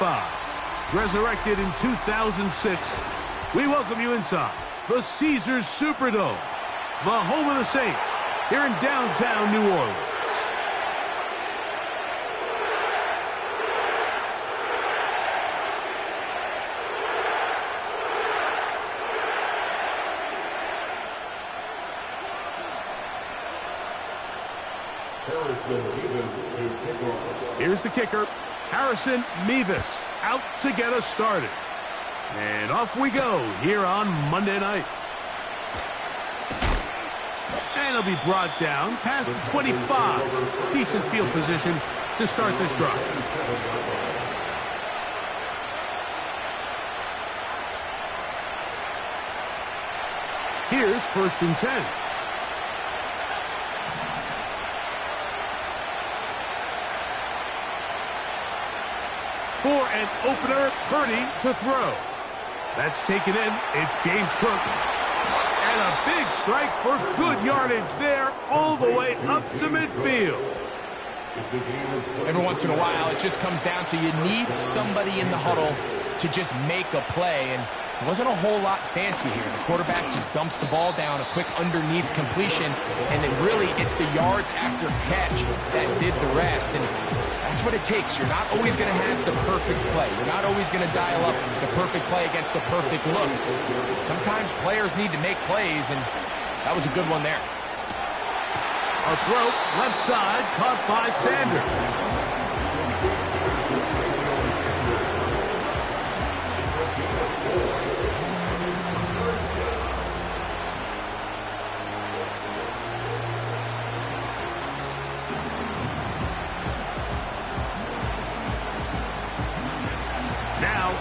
25. Resurrected in 2006, we welcome you inside the Caesars Superdome, the home of the Saints, here in downtown New Orleans. Here's the kicker, Harrison Mevis, out to get us started. And off we go here on Monday night. And he'll be brought down past the 25. Decent field position to start this drive. Here's 1st and 10. For an opener, Purdy to throw. That's taken in. It's James Cook. And a big strike for good yardage there all the way up to midfield. Every once in a while, it just comes down to you need somebody in the huddle to just make a play. And it wasn't a whole lot fancy here. The quarterback just dumps the ball down, a quick underneath completion, and then really it's the yards after catch that did the rest. And that's what it takes. You're not always going to have the perfect play. You're not always going to dial up the perfect play against the perfect look. Sometimes players need to make plays, and that was a good one there. A throw, left side, caught by Sanders.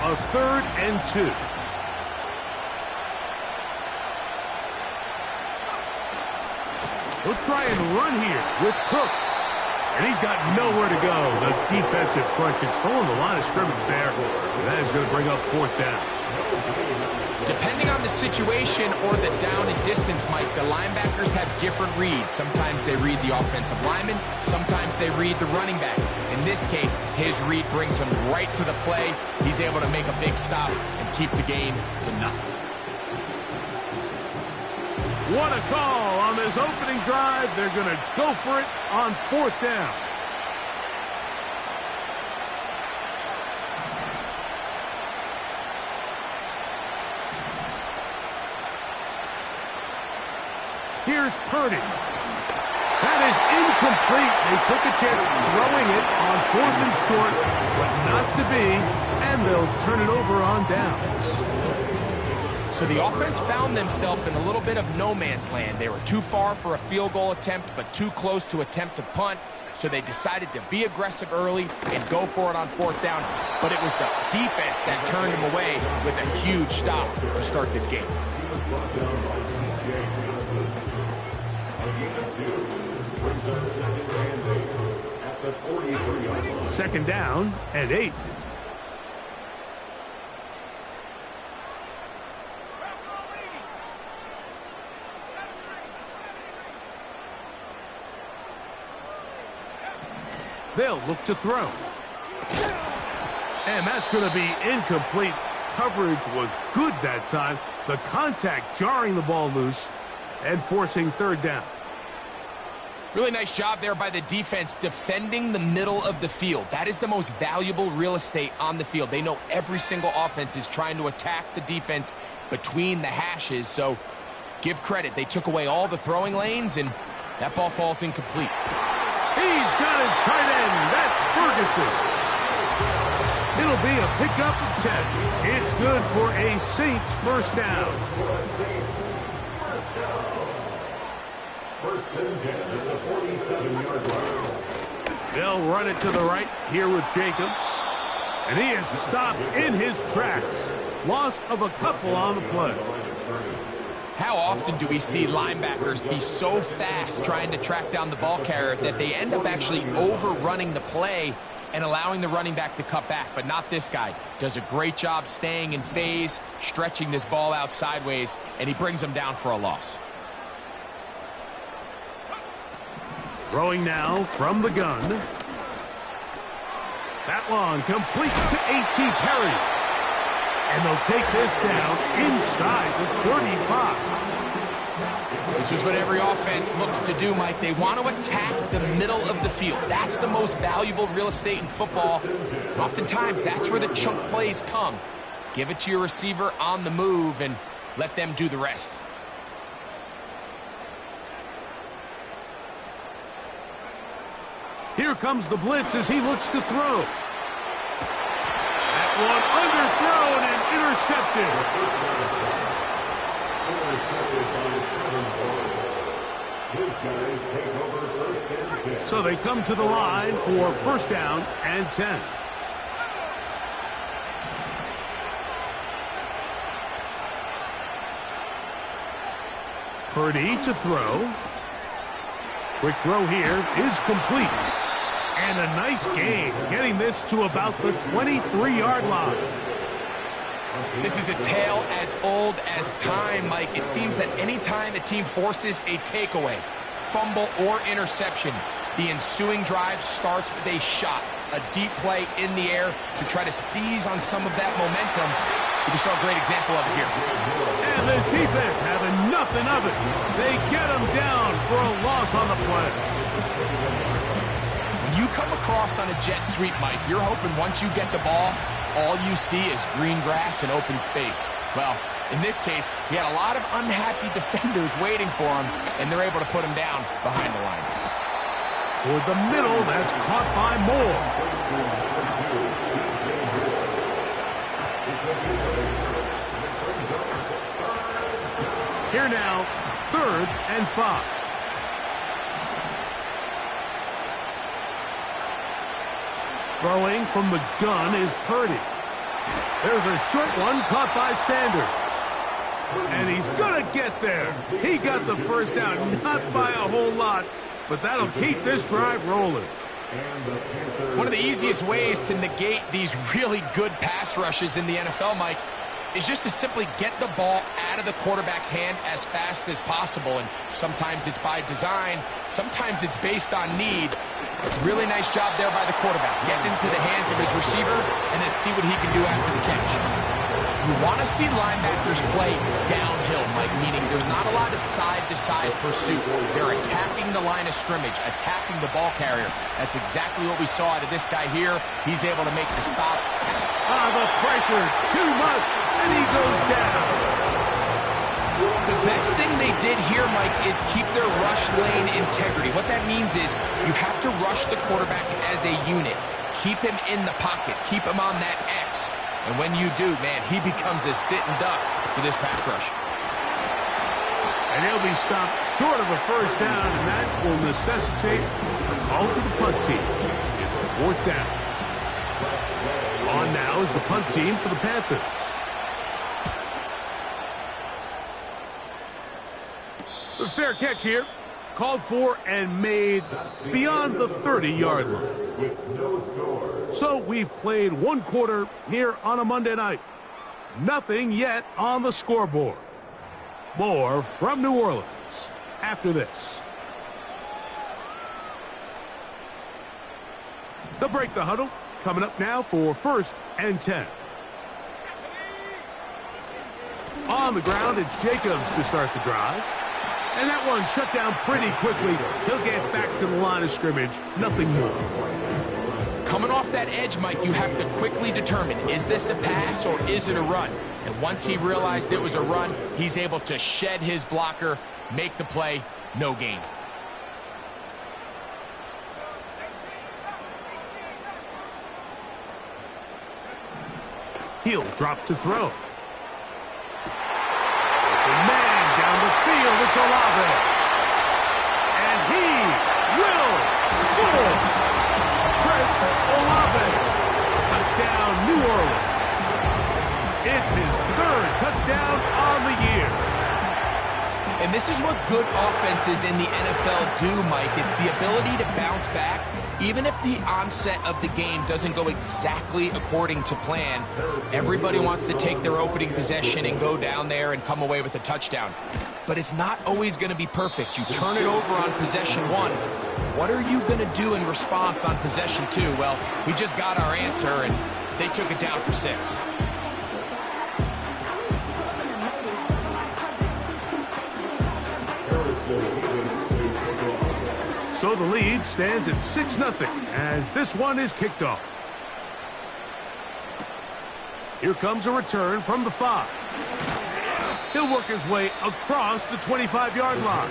A 3rd and 2. He'll try and run here with Cook. And he's got nowhere to go. The defensive front controlling the line of scrimmage there. And that is going to bring up 4th down. Depending on the situation or the down and distance, Mike, the linebackers have different reads. Sometimes they read the offensive lineman. Sometimes they read the running back. In this case, his read brings him right to the play. He's able to make a big stop and keep the game to nothing. What a call on this opening drive. They're going to go for it on 4th down. Here's Purdy. That is incomplete. They took a chance throwing it on 4th and short, but not to be, and they'll turn it over on downs. So the offense found themselves in a little bit of no man's land. They were too far for a field goal attempt, but too close to attempt a punt. So they decided to be aggressive early and go for it on 4th down. But it was the defense that turned them away with a huge stop to start this game. 2nd down and 8. They'll look to throw. And that's going to be incomplete. Coverage was good that time. The contact jarring the ball loose and forcing 3rd down. Really nice job there by the defense defending the middle of the field. That is the most valuable real estate on the field. They know every single offense is trying to attack the defense between the hashes. So give credit. They took away all the throwing lanes, and that ball falls incomplete. He's got his tight end. That's Ferguson. It'll be a pickup of 10. It's good for a Saints 1st down. 1st and 10 at the 47-yard line. They'll run it to the right here with Jacobs. And he is stopped in his tracks. Loss of a couple on the play. How often do we see linebackers be so fast trying to track down the ball carrier that they end up actually overrunning the play and allowing the running back to cut back? But not this guy. Does a great job staying in phase, stretching this ball out sideways, and he brings him down for a loss. Throwing now from the gun. That one complete to A.T. Perry. And they'll take this down inside the 35. This is what every offense looks to do, Mike. They want to attack the middle of the field. That's the most valuable real estate in football. And oftentimes, that's where the chunk plays come. Give it to your receiver on the move and let them do the rest. Here comes the blitz as he looks to throw. That one underthrown and intercepted. So they come to the line for first down and 10. Purdy to throw. Quick throw here is complete. And a nice gain, getting this to about the 23-yard line. This is a tale as old as time, Mike. It seems that anytime a team forces a takeaway, fumble, or interception, the ensuing drive starts with a shot, a deep play in the air to try to seize on some of that momentum. We saw a great example of it here. And this defense having nothing of it. They get him down for a loss on the play. When you come across on a jet sweep, Mike, you're hoping once you get the ball, all you see is green grass and open space. Well, in this case, he had a lot of unhappy defenders waiting for him, and they're able to put him down behind the line. Toward the middle, that's caught by Moore. Here now, 3rd and 5. Throwing from the gun is Purdy. There's a short one caught by Sanders. And he's going to get there. He got the first down, not by a whole lot, but that'll keep this drive rolling. One of the easiest ways to negate these really good pass rushes in the NFL, Mike, is just to simply get the ball out of the quarterback's hand as fast as possible. And sometimes it's by design, sometimes it's based on need. Really nice job there by the quarterback, getting into the hands of his receiver and then see what he can do after the catch. You want to see linebackers play downhill, Mike, meaning there's not a lot of side-to-side pursuit. They're attacking the line of scrimmage, attacking the ball carrier. That's exactly what we saw out of this guy here. He's able to make the stop. The pressure, too much, and he goes down. The best thing they did here, Mike, is keep their rush lane integrity. What that means is you have to rush the quarterback as a unit. Keep him in the pocket. Keep him on that X. And when you do, man, he becomes a sitting duck for this pass rush. And he'll be stopped short of a first down, and that will necessitate a call to the punt team. It's 4th down. On now is the punt team for the Panthers. The fair catch here, called for and made beyond the 30-yard line. So we've played one quarter here on a Monday night. Nothing yet on the scoreboard. More from New Orleans after this. They'll break the huddle. Coming up now for 1st and 10. On the ground, it's Jacobs to start the drive. And that one shut down pretty quickly. He'll get back to the line of scrimmage. Nothing more. Coming off that edge, Mike, you have to quickly determine, is this a pass or is it a run? And once he realized it was a run, he's able to shed his blocker, make the play, no gain. He'll drop to throw. The man down the field, it's Olave. And he will score. Chris Olave. Touchdown, New Orleans. It's his 3rd touchdown on the year. And this is what good offenses in the NFL do, Mike. It's the ability to bounce back. Even if the onset of the game doesn't go exactly according to plan, everybody wants to take their opening possession and go down there and come away with a touchdown. But it's not always going to be perfect. You turn it over on possession 1, What are you going to do in response on possession 2? Well, we just got our answer, and they took it down for 6. So the lead stands at 6-0 as this one is kicked off. Here comes a return from the 5. He'll work his way across the 25-yard line.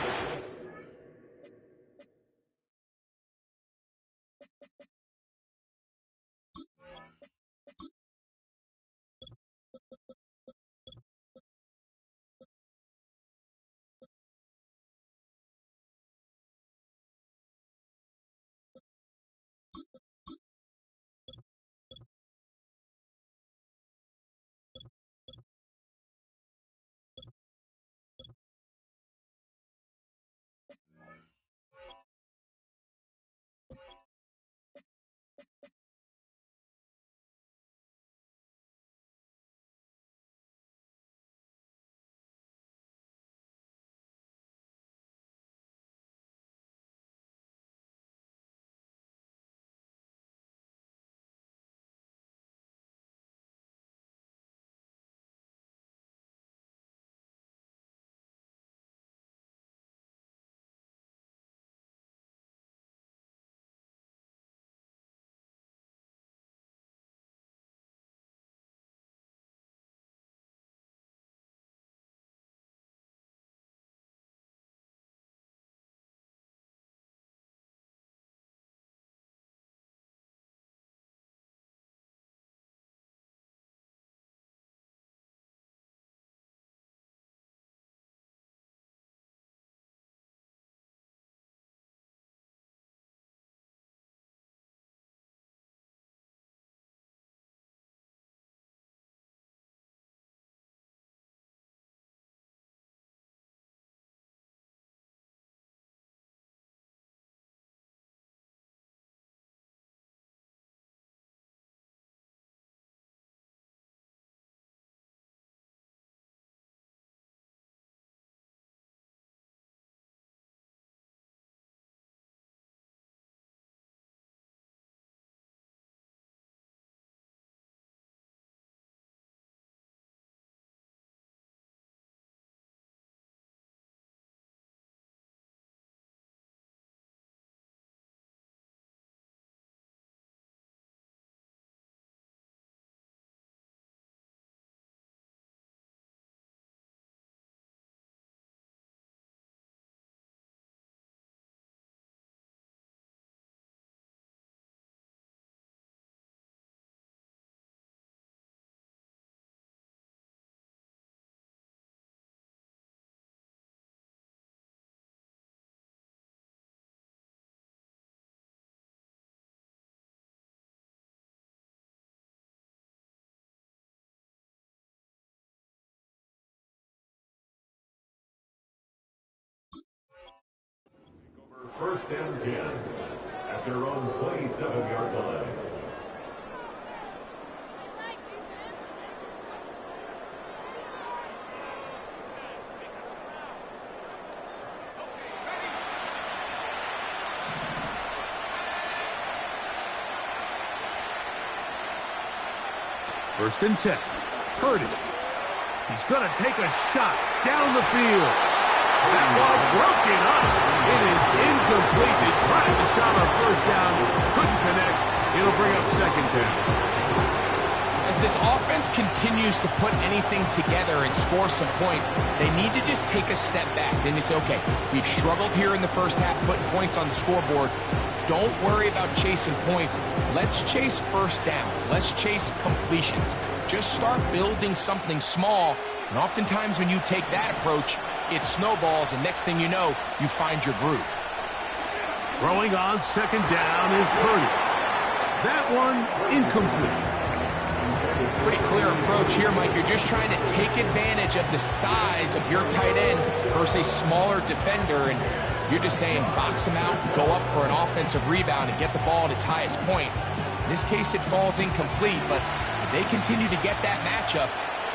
First down 10 at their own 27-yard line. First and 10. Purdy. He's going to take a shot down the field. That ball broken up. It is incomplete. They tried the shot on first down. Couldn't connect. It'll bring up second down. As this offense continues to put anything together and score some points, they need to just take a step back. Then they say, okay, we've struggled here in the first half, putting points on the scoreboard. Don't worry about chasing points. Let's chase first downs. Let's chase completions. Just start building something small. And oftentimes when you take that approach, it snowballs, and next thing you know, you find your groove. Throwing on second down is Purdy. That one incomplete. Pretty clear approach here, Mike. You're just trying to take advantage of the size of your tight end versus a smaller defender, and you're just saying box him out, go up for an offensive rebound, and get the ball at its highest point. In this case, it falls incomplete, but if they continue to get that matchup,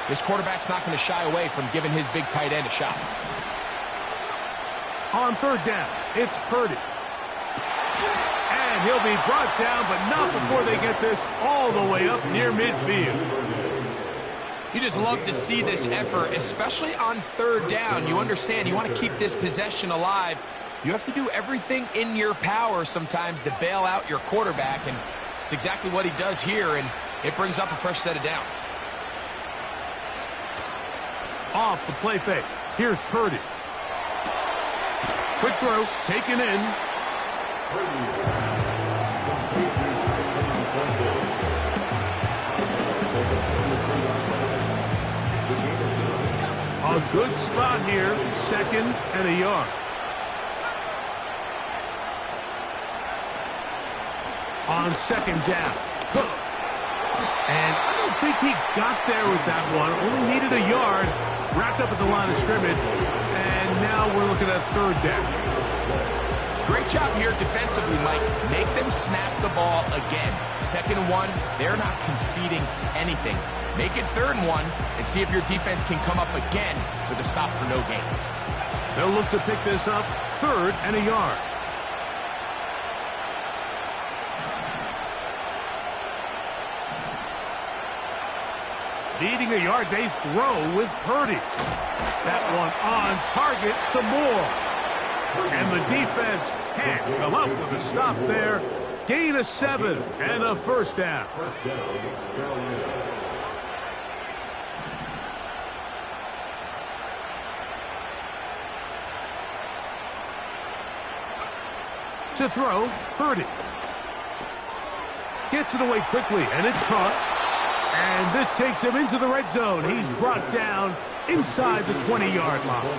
this quarterback's not going to shy away from giving his big tight end a shot. On third down, it's Purdy. And he'll be brought down, but not before they get this all the way up near midfield. You just love to see this effort, especially on third down. You understand, you want to keep this possession alive. You have to do everything in your power sometimes to bail out your quarterback, and it's exactly what he does here, and it brings up a fresh set of downs. Off the play fake. Here's Purdy. Quick throw, taken in. A good spot here, 2nd and a yard. On 2nd down, Cook. And I don't think he got there with that one. Only needed a yard. Wrapped up at the line of scrimmage. And now we're looking at 3rd down. Great job here defensively, Mike. Make them snap the ball again. 2nd and 1, they're not conceding anything. Make it 3rd and 1 and see if your defense can come up again with a stop for no gain. They'll look to pick this up 3rd and a yard. Needing a yard, they throw with Purdy. That one on target to Moore. And the defense can't come up with a stop there. Gain of 7 and a 1st down. To throw, Purdy. Gets it away quickly, and it's caught. And this takes him into the red zone. He's brought down inside the 20-yard line.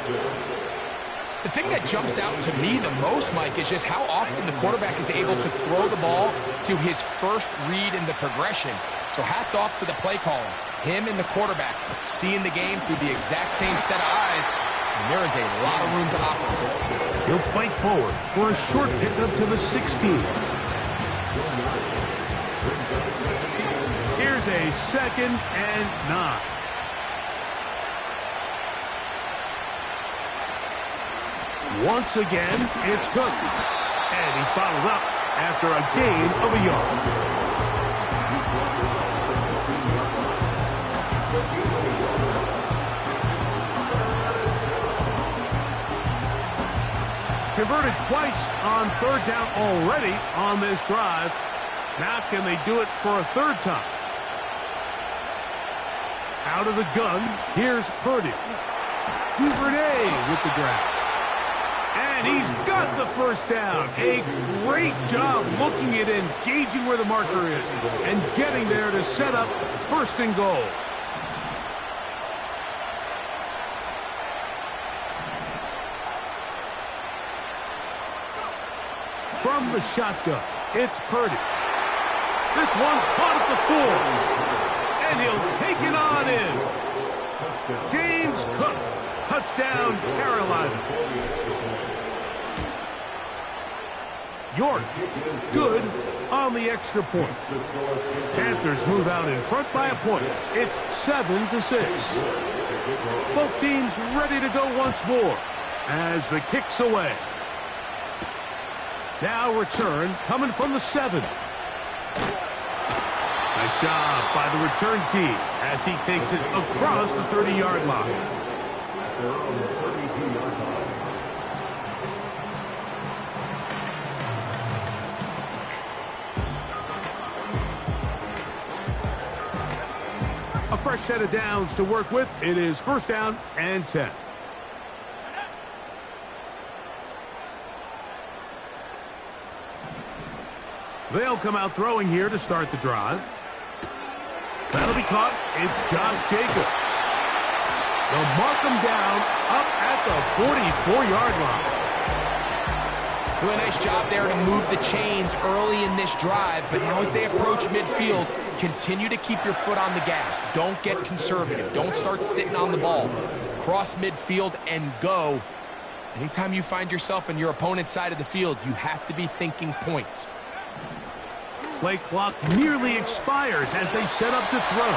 The thing that jumps out to me the most, Mike, is just how often the quarterback is able to throw the ball to his first read in the progression. So hats off to the play caller. Him and the quarterback seeing the game through the exact same set of eyes. And there is a lot of room to operate. He'll fight forward for a short pickup to the 16. Here's a 2nd and 9. Once again, it's Cook. And he's bottled up after a gain of a yard. Converted twice on 3rd down already on this drive. Now can they do it for a 3rd time? Out of the gun, here's Purdy. Duvernay with the grab. And he's got the 1st down. A great job looking at engaging where the marker is and getting there to set up 1st and goal. From the shotgun, it's Purdy. This one caught at the 4. And he'll take it on in. James Cook, touchdown, Carolina. York, good on the extra point. Panthers move out in front by a point. It's 7-6. Both teams ready to go once more as the kick's away. Now return coming from the 7. Nice job by the return team as he takes it across the 30-yard line. A fresh set of downs to work with. It is 1st down and 10. They'll come out throwing here to start the drive. That'll be caught. It's Josh Jacobs. They'll mark him down up at the 44-yard line. Do a nice job there to move the chains early in this drive, but now as they approach midfield, continue to keep your foot on the gas. Don't get conservative. Don't start sitting on the ball. Cross midfield and go. Anytime you find yourself on your opponent's side of the field, you have to be thinking points. Play clock nearly expires as they set up to throw.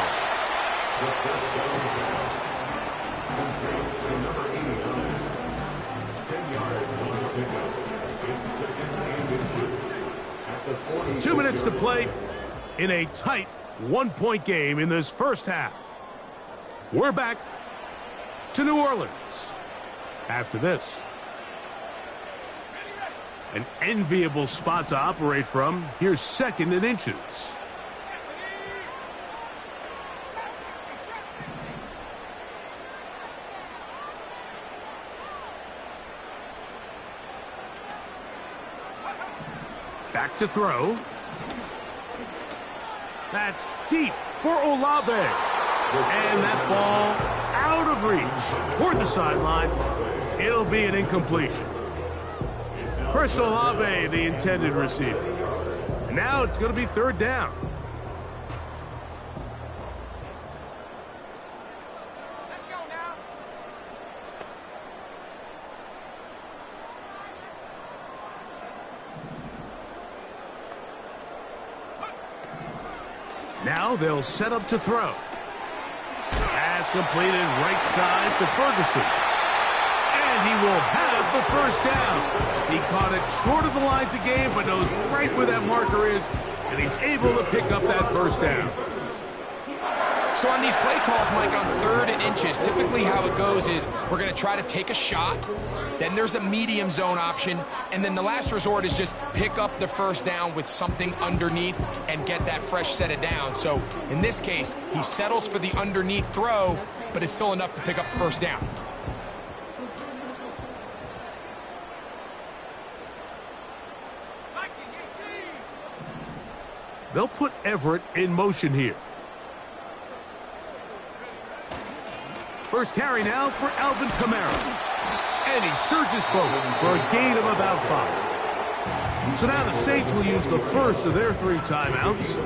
2 minutes to play in a tight one-point game in this first half. We're back to New Orleans after this. An enviable spot to operate from. Here's 2nd and inches. Back to throw. That's deep for Olave. And that ball out of reach toward the sideline. It'll be an incompletion. Chris Olave, the intended receiver. And now it's going to be 3rd down. Now they'll set up to throw. Pass completed right side to Ferguson. And he will have the 1st down. He caught it short of the line to gain, but knows right where that marker is, and he's able to pick up that 1st down. So on these play calls, Mike, on 3rd and inches, typically how it goes is we're going to try to take a shot, then there's a medium zone option, and then the last resort is just pick up the 1st down with something underneath and get that fresh set of down. So in this case, he settles for the underneath throw, but it's still enough to pick up the 1st down. They'll put Everett in motion here. First carry now for Alvin Kamara. And he surges forward for a gain of about 5. So now the Saints will use the first of their 3 timeouts.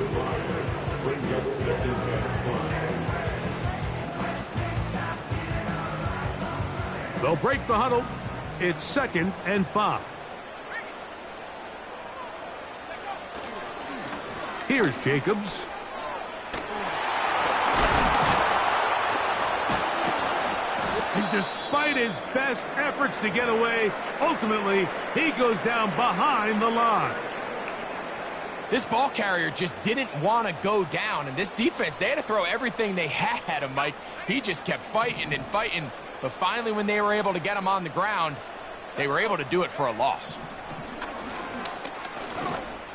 They'll break the huddle. It's 2nd and 5. Here's Jacobs. And despite his best efforts to get away, ultimately, he goes down behind the line. This ball carrier just didn't want to go down. And this defense, they had to throw everything they had at him, Mike. He just kept fighting and fighting. But finally, when they were able to get him on the ground, they were able to do it for a loss.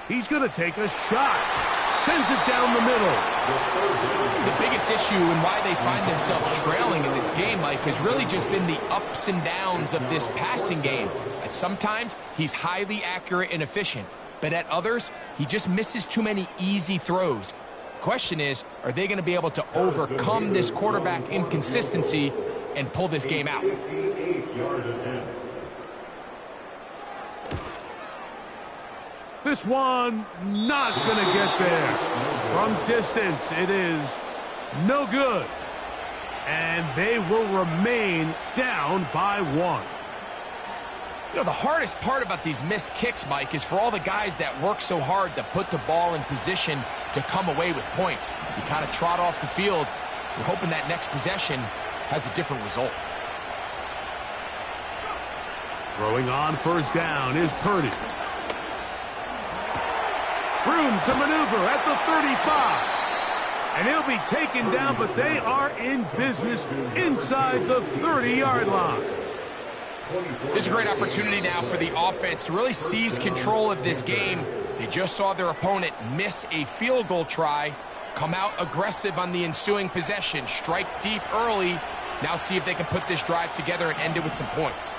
He's going to take a shot. Sends it down the middle. The biggest issue and why they find themselves trailing in this game, Mike, has really just been the ups and downs of this passing game. At sometimes, he's highly accurate and efficient. But at others, he just misses too many easy throws. Question is, are they going to be able to overcome this quarterback inconsistency and pull this game out? This one not going to get there. From distance, it is no good. And they will remain down by 1. You know, the hardest part about these missed kicks, Mike, is for all the guys that work so hard to put the ball in position to come away with points. You kind of trot off the field. You're hoping that next possession has a different result. Throwing on 1st down is Purdy. Room to maneuver at the 35. And he'll be taken down, but they are in business inside the 30-yard line. This is a great opportunity now for the offense to really seize control of this game. They just saw their opponent miss a field goal try, come out aggressive on the ensuing possession, strike deep early. Now see if they can put this drive together and end it with some points.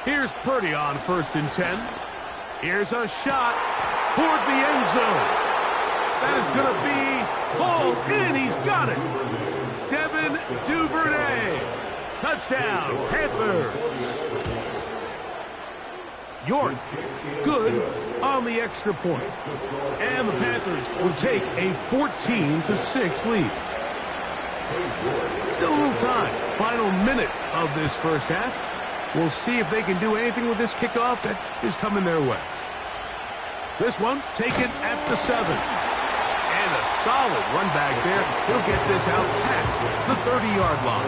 Here's Purdy on 1st and 10. Here's a shot toward the end zone. That is going to be hauled in. He's got it. Devin Duvernay. Touchdown, Panthers. York, good on the extra point. And the Panthers will take a 14-6 lead. Still a little time. Final minute of this first half. We'll see if they can do anything with this kickoff that is coming their way. This one taken at the 7. And a solid run back there. He'll get this out past the 30-yard line.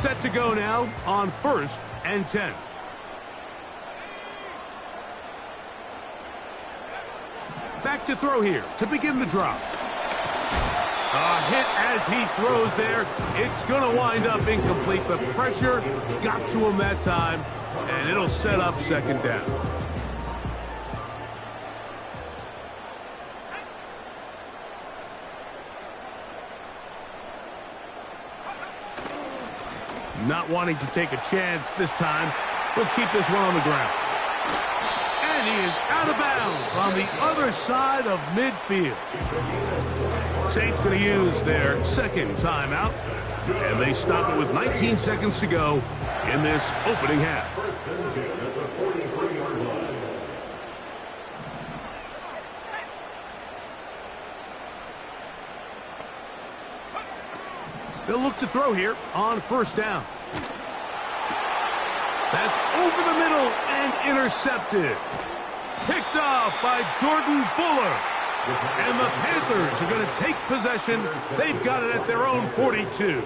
Set to go now on 1st and 10. Back to throw here to begin the drop. A hit as he throws there. It's going to wind up incomplete. The pressure got to him that time, and it'll set up 2nd down. Not wanting to take a chance this time. We'll keep this one on the ground. And he is out of bounds on the other side of midfield. Saints going to use their 2nd timeout. And they stop it with 19 seconds to go in this opening half. They'll look to throw here on 1st down. That's over the middle and intercepted. Picked off by Jordan Fuller. And the Panthers are going to take possession. They've got it at their own 42.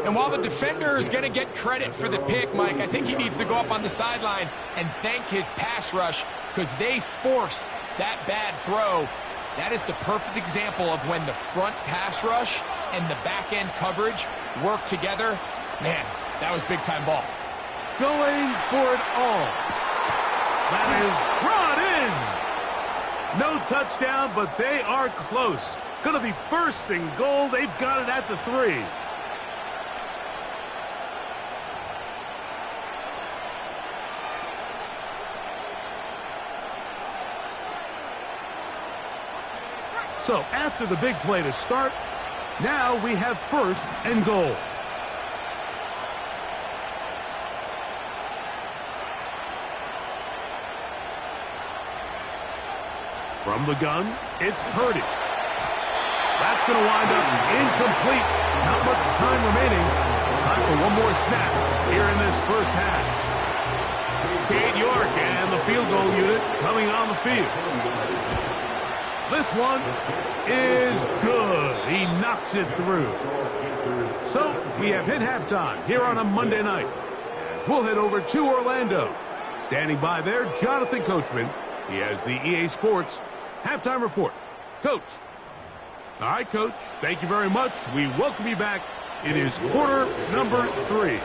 And while the defender is going to get credit for the pick, Mike, I think he needs to go up on the sideline and thank his pass rush because they forced that bad throw. That is the perfect example of when the front pass rush and the back-end coverage work together. Man, that was big-time ball. Going for it all. That is brought in. No touchdown, but they are close. Going to be 1st and goal. They've got it at the 3. So after the big play to start, now we have 1st and goal. From the gun, it's Purdy. That's going to wind up incomplete. Not much time remaining. Time for one more snap here in this 1st half. Cade York and the field goal unit coming on the field. This one is good. He knocks it through. So we have hit halftime here on a Monday night. As we'll head over to Orlando. Standing by there, Jonathan Coachman. He has the EA Sports halftime report. Coach. All right, Coach. Thank you very much. We welcome you back. It is quarter number 3.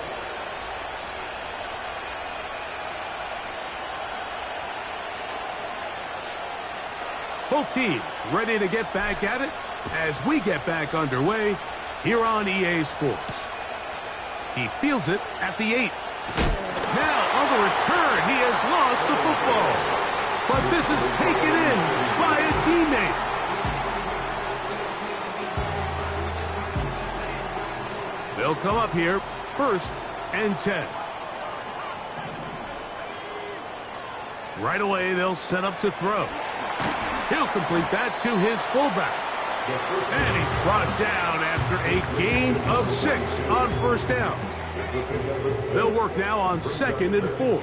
Both teams ready to get back at it as we get back underway here on EA Sports. He fields it at the 8. Now on the return, he has lost the football. But this is taken in by a teammate. They'll come up here, 1st and 10. Right away, they'll set up to throw. He'll complete that to his fullback. And he's brought down after a gain of 6 on 1st down. They'll work now on 2nd and 4.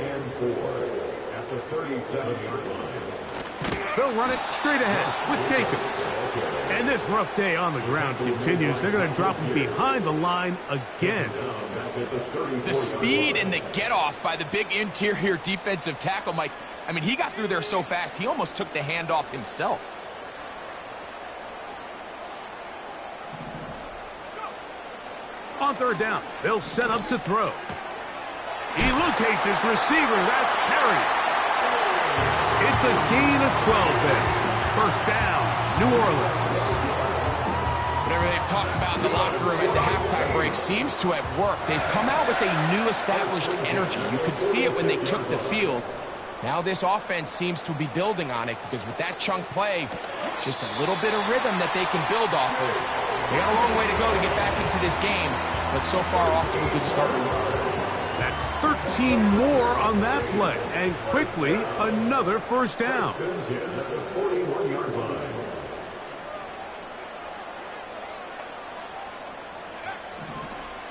They'll run it straight ahead with Jacobs. And this rough day on the ground continues. They're going to drop him behind the line again. The speed and the get-off by the big interior defensive tackle, Mike. I mean, he got through there so fast, he almost took the handoff himself. On 3rd down, they'll set up to throw. He locates his receiver. That's Perry. It's a gain of 12 there. 1st down, New Orleans. Whatever they've talked about in the locker room at the halftime break seems to have worked. They've come out with a new established energy. You could see it when they took the field. Now this offense seems to be building on it because with that chunk play, just a little bit of rhythm that they can build off of. They got a long way to go to get back into this game, but so far off to a good start. That's 13 more on that play, and quickly another 1st down.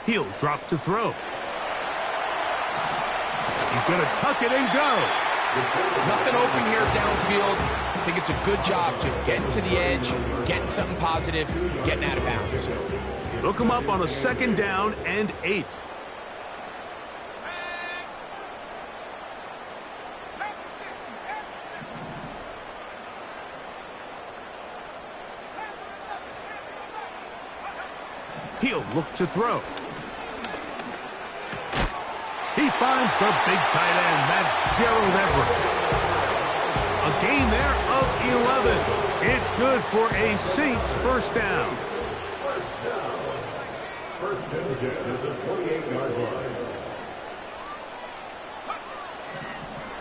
He'll drop to throw. He's going to tuck it and go. Nothing open here downfield. I think it's a good job just getting to the edge, getting something positive, getting out of bounds. They'll come up on a 2nd down and 8. He'll look to throw. He finds the big tight end. That's Gerald Everett. A gain there of 11. It's good for a Saints 1st down. First down at the 28-yard line.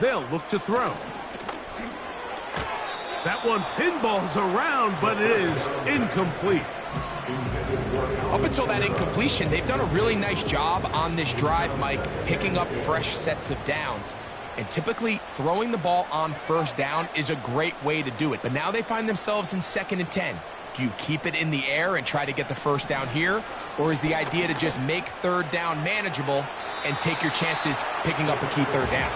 They'll look to throw. That one pinballs around, but it is incomplete. Up until that incompletion, they've done a really nice job on this drive, Mike, picking up fresh sets of downs. And typically, throwing the ball on 1st down is a great way to do it. But now they find themselves in 2nd and 10. Do you keep it in the air and try to get the 1st down here? Or is the idea to just make 3rd down manageable and take your chances picking up a key 3rd down?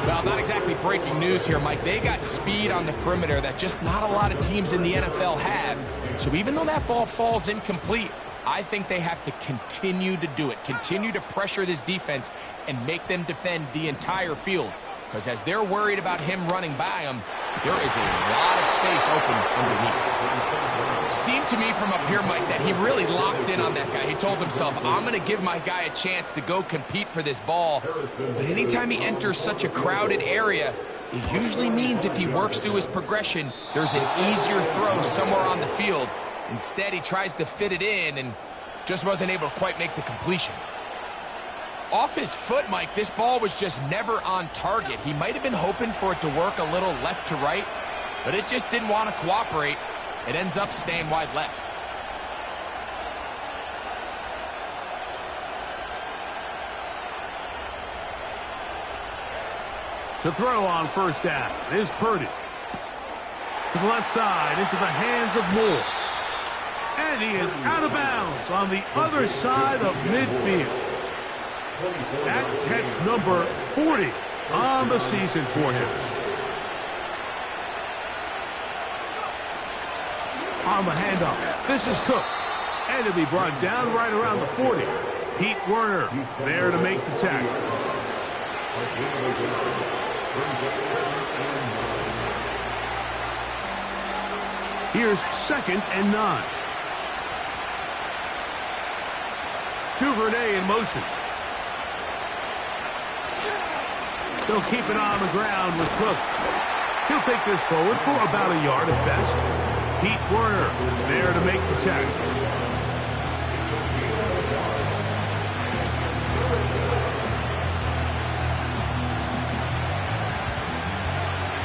Well, not exactly breaking news here, Mike. They got speed on the perimeter that just not a lot of teams in the NFL have. So even though that ball falls incomplete, I think they have to continue to do it, continue to pressure this defense and make them defend the entire field. Because as they're worried about him running by them, there is a lot of space open underneath. Seemed to me from up here, Mike, that he really locked in on that guy. He told himself, I'm going to give my guy a chance to go compete for this ball. But anytime he enters such a crowded area, it usually means if he works through his progression, there's an easier throw somewhere on the field. Instead, he tries to fit it in and just wasn't able to quite make the completion. Off his foot, Mike, this ball was just never on target. He might have been hoping for it to work a little left to right, but it just didn't want to cooperate. It ends up staying wide left. To throw on 1st down is Purdy. To the left side, into the hands of Moore. And he is out of bounds on the other side of midfield. That catch number 40 on the season for him. On the handoff, this is Cook. And it'll be brought down right around the 40. Pete Werner there to make the tackle. Here's 2nd and 9. Duvernay in motion. They'll keep it on the ground with Cook. He'll take this forward for about a yard at best. Pete Werner there to make the tackle.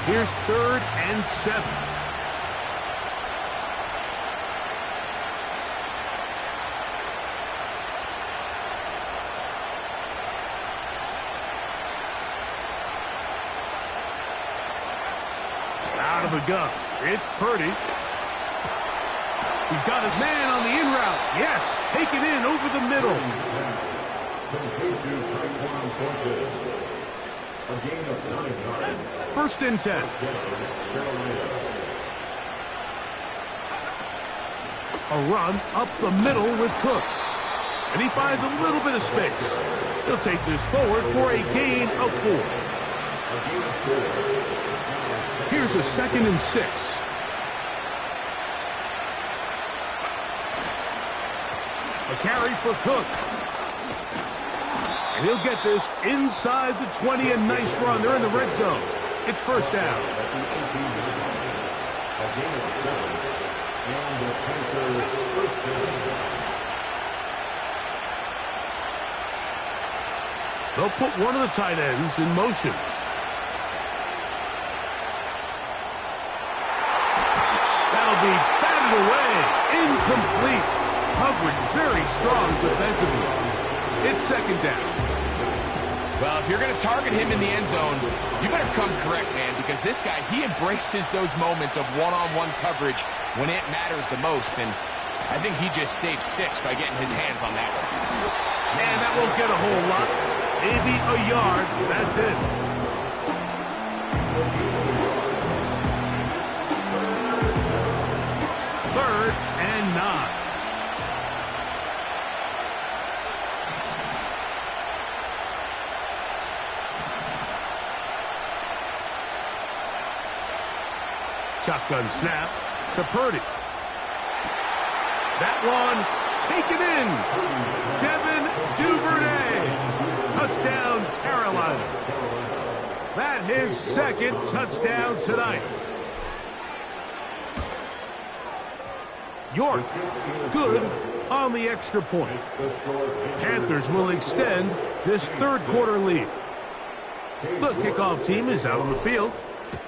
Here's 3rd and 7. Out of the gun. It's Purdy. He's got his man on the in route. Yes, take it in over the middle. First and 10. A run up the middle with Cook. And he finds a little bit of space. He'll take this forward for a gain of 4. Here's a 2nd and 6. A carry for Cook. And he'll get this inside the 20. A nice run. They're in the red zone. It's 1st down. They'll put one of the tight ends in motion. That'll be batted away. Incomplete. Coverage very strong defensively. It's 2nd down. Well, if you're going to target him in the end zone, you better come correct, man, because this guy, he embraces those moments of one-on-one coverage when it matters the most, and I think he just saved 6 by getting his hands on that one. Man, that won't get a whole lot. Maybe a yard. That's it. Third and 9. Shotgun snap to Purdy. That one taken in. Devin Duvernay. Touchdown, Carolina. That his second touchdown tonight. York, good on the extra point. Panthers will extend this third quarter lead. The kickoff team is out on the field,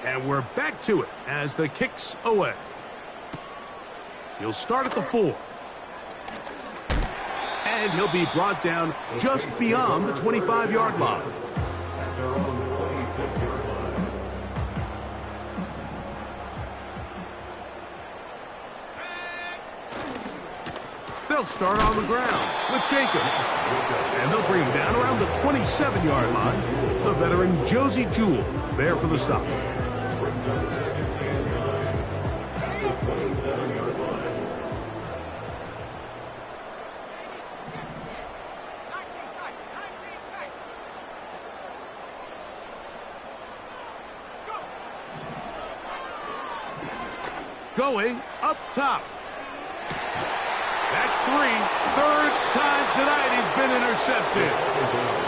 and we're back to it as the kick's away. He'll start at the 4. And he'll be brought down just beyond the 25-yard line. They'll start on the ground with Jacobs. And they'll bring him down around the 27-yard line. The veteran Josie Jewell there for the stop. Going up top. That's 3. Third time tonight he's been intercepted.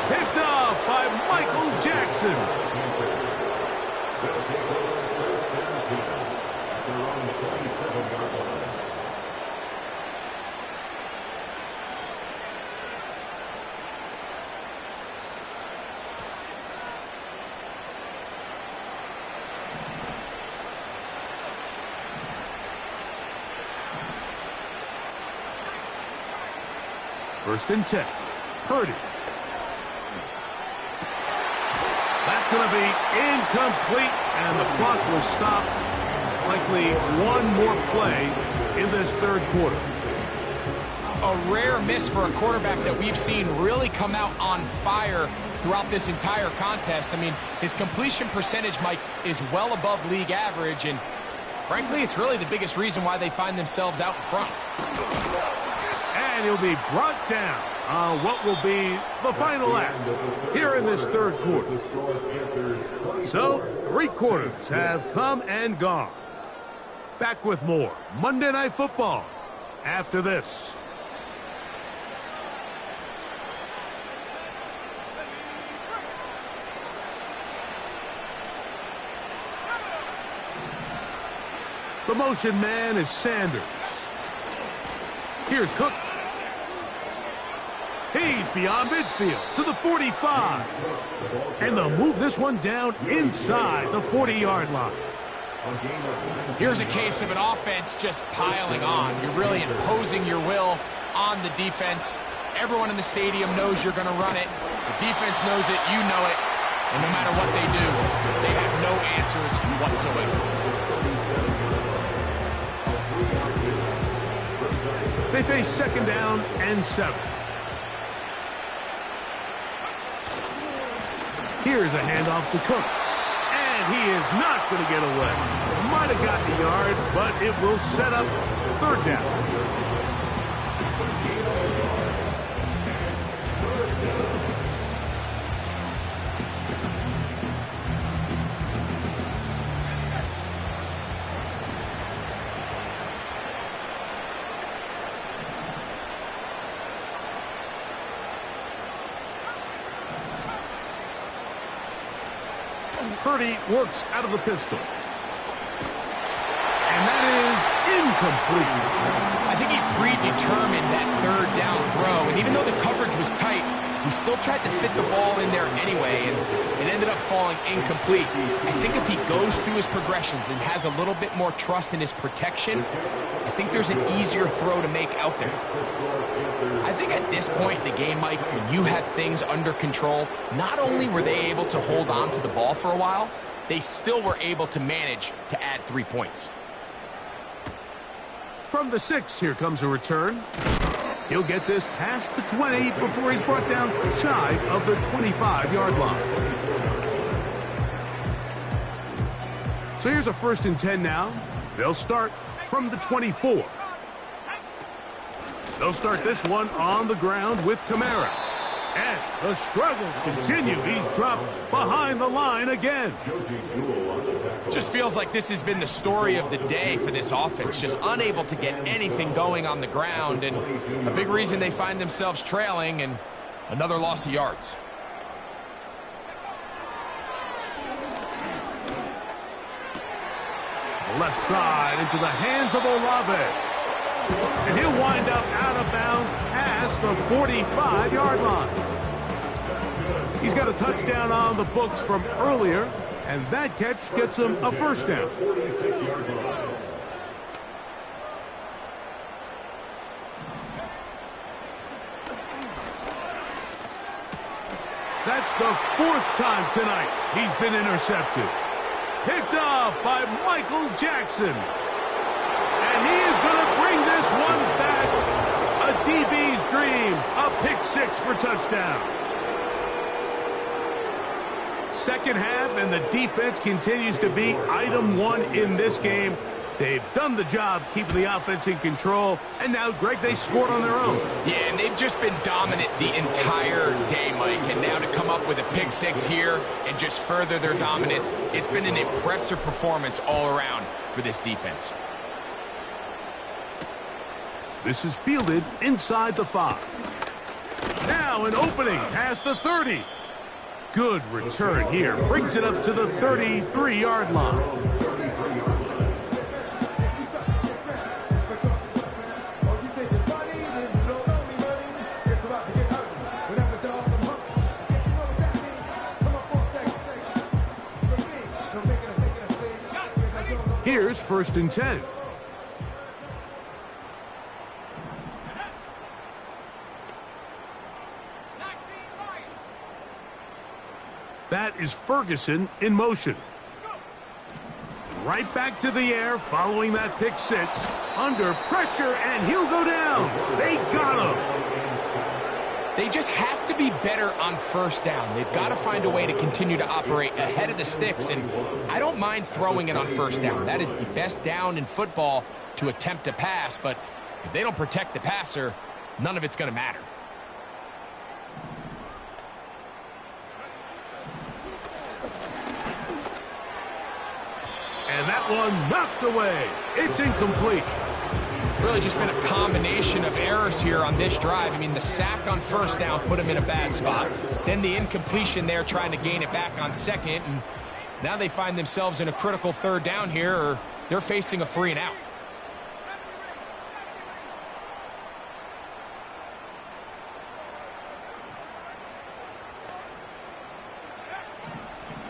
Picked off by Michael Jackson. First and 10. Purdy. That's going to be incomplete, and the clock will stop. Likely one more play in this third quarter. A rare miss for a quarterback that we've seen really come out on fire throughout this entire contest. I mean, his completion percentage, Mike, is well above league average, and frankly, it's really the biggest reason why they find themselves out in front. And he'll be brought down on what will be the final act here in this third quarter. So, 3 quarters have come and gone. Back with more Monday Night Football after this. The motion man is Sanders. Here's Cook. He's beyond midfield to the 45. And they'll move this one down inside the 40-yard line. Here's a case of an offense just piling on. You're really imposing your will on the defense. Everyone in the stadium knows you're going to run it. The defense knows it. You know it. And no matter what they do, they have no answers whatsoever. They face second down and 7. Here's a handoff to Cook. And he is not going to get away. Might have gotten a yard, but it will set up third down. Purdy works out of the pistol. And that is incomplete. I think he predetermined that third down throw, and even though the coverage was tight, he still tried to fit the ball in there anyway, and it ended up falling incomplete. I think if he goes through his progressions and has a little bit more trust in his protection, I think there's an easier throw to make out there. I think at this point in the game, Mike, when you have things under control, not only were they able to hold on to the ball for a while, they still were able to manage to add 3 points. From the 6, here comes a return. He'll get this past the 20 before he's brought down shy of the 25-yard line. So here's a first and 10 now. They'll start from the 24. They'll start this one on the ground with Kamara. And the struggles continue. He's dropped behind the line again. Just feels like this has been the story of the day for this offense. Just unable to get anything going on the ground. And a big reason they find themselves trailing and another loss of yards. Left side into the hands of Olave. And he'll wind up out of bounds past the 45-yard line. He's got a touchdown on the books from earlier, and that catch gets him a first down. That's the 4th time tonight he's been intercepted. Picked off by Michael Jackson. And he is going to bring this one back. A DB's dream. A pick 6 for touchdown. Second half, and the defense continues to be item 1 in this game. They've done the job keeping the offense in control, and now, Greg, they scored on their own. Yeah, and they've just been dominant the entire day, Mike, and now to come up with a pick 6 here and just further their dominance, it's been an impressive performance all around for this defense. This is fielded inside the 5. Now an opening past the 30. Good return here. Brings it up to the 33-yard line. Here's 1st and 10. That is Ferguson in motion. Right back to the air following that pick 6. Under pressure, and he'll go down. They got him. They just have to be better on first down. They've got to find a way to continue to operate ahead of the sticks, and I don't mind throwing it on first down. That is the best down in football to attempt a pass, but if they don't protect the passer, none of it's going to matter. And that one knocked away. It's incomplete. Really just been a combination of errors here on this drive. I mean, the sack on first down put him in a bad spot. Then the incompletion there trying to gain it back on second. And now they find themselves in a critical 3rd down here, or they're facing a 3 and out.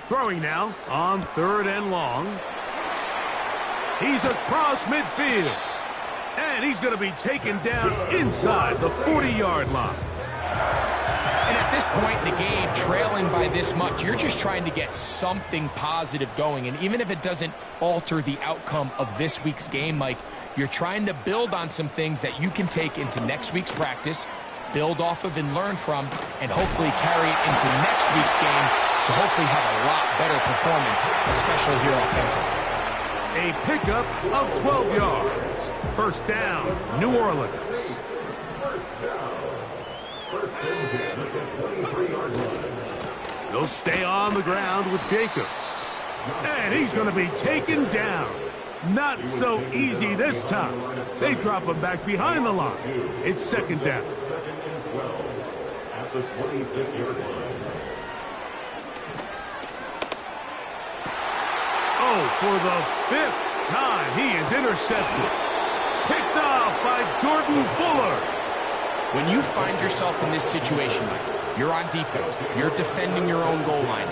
Throwing now on 3rd and long. He's across midfield. And he's going to be taken down inside the 40-yard line. And at this point in the game, trailing by this much, you're just trying to get something positive going. And even if it doesn't alter the outcome of this week's game, Mike, you're trying to build on some things that you can take into next week's practice, build off of and learn from, and hopefully carry it into next week's game to hopefully have a lot better performance, especially here offensively. A pickup of 12 yards. First down, New Orleans. They'll stay on the ground with Jacobs. And he's going to be taken down. Not so easy this time. They drop him back behind the line. It's 2nd down. At the 26-yard line. Oh, for the 5th time, he is intercepted. Picked off by Jordan Fuller. When you find yourself in this situation, Mike, you're on defense, you're defending your own goal line,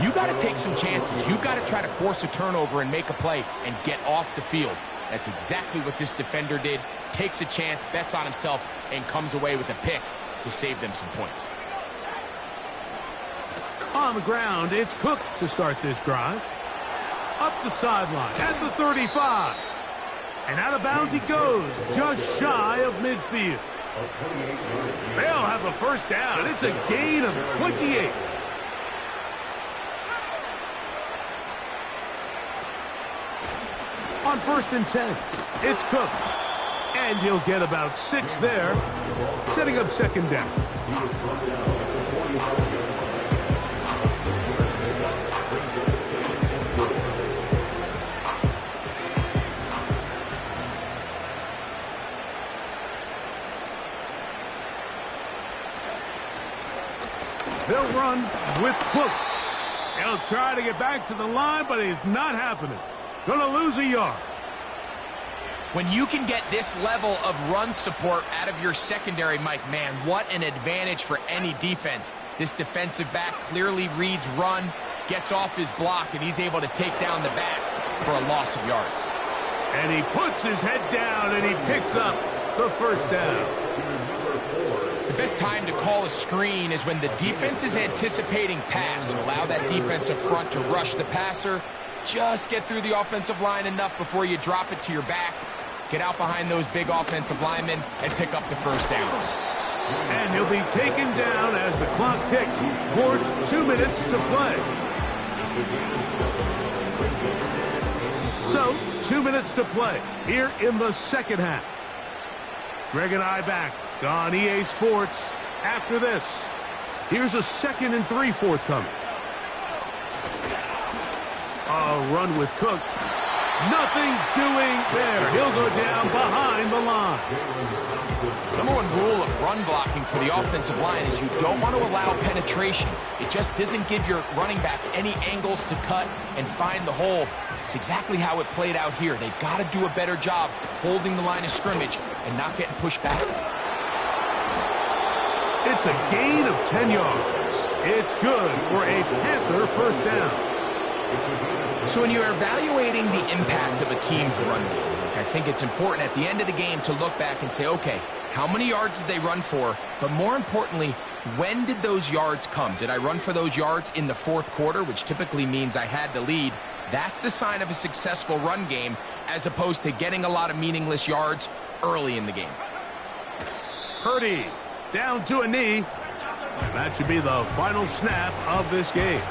you got to take some chances. You got to try to force a turnover and make a play and get off the field. That's exactly what this defender did. Takes a chance, bets on himself, and comes away with a pick to save them some points. On the ground, it's Cook to start this drive. Up the sideline at the 35. And out of bounds he goes, just shy of midfield. They'll have a first down, and it's a gain of 28. On 1st and 10, it's Cook. And he'll get about 6 there, setting up 2nd down. They'll run with Cook. He'll try to get back to the line, but it's not happening. Gonna lose a yard. When you can get this level of run support out of your secondary, Mike, man, what an advantage for any defense. This defensive back clearly reads run, gets off his block, and he's able to take down the back for a loss of yards. And he puts his head down, and he picks up the first down. The best time to call a screen is when the defense is anticipating pass. So allow that defensive front to rush the passer. Just get through the offensive line enough before you drop it to your back. Get out behind those big offensive linemen and pick up the first down. And he'll be taken down as the clock ticks towards 2 minutes to play. So, 2 minutes to play here in the second half. Greg and I back on EA Sports after this. Here's a 2nd and 3 forthcoming. A run with Cook. Nothing doing there. He'll go down behind the line. Number one rule of run blocking for the offensive line is you don't want to allow penetration. It just doesn't give your running back any angles to cut and find the hole. It's exactly how it played out here. They've got to do a better job holding the line of scrimmage and not getting pushed back. It's a gain of 10 yards. It's good for a Panther first down. So when you're evaluating the impact of a team's run game, I think it's important at the end of the game to look back and say, okay, how many yards did they run for? But more importantly, when did those yards come? Did I run for those yards in the fourth quarter, which typically means I had the lead? That's the sign of a successful run game, as opposed to getting a lot of meaningless yards early in the game. Purdy down to a knee. And that should be the final snap of this game.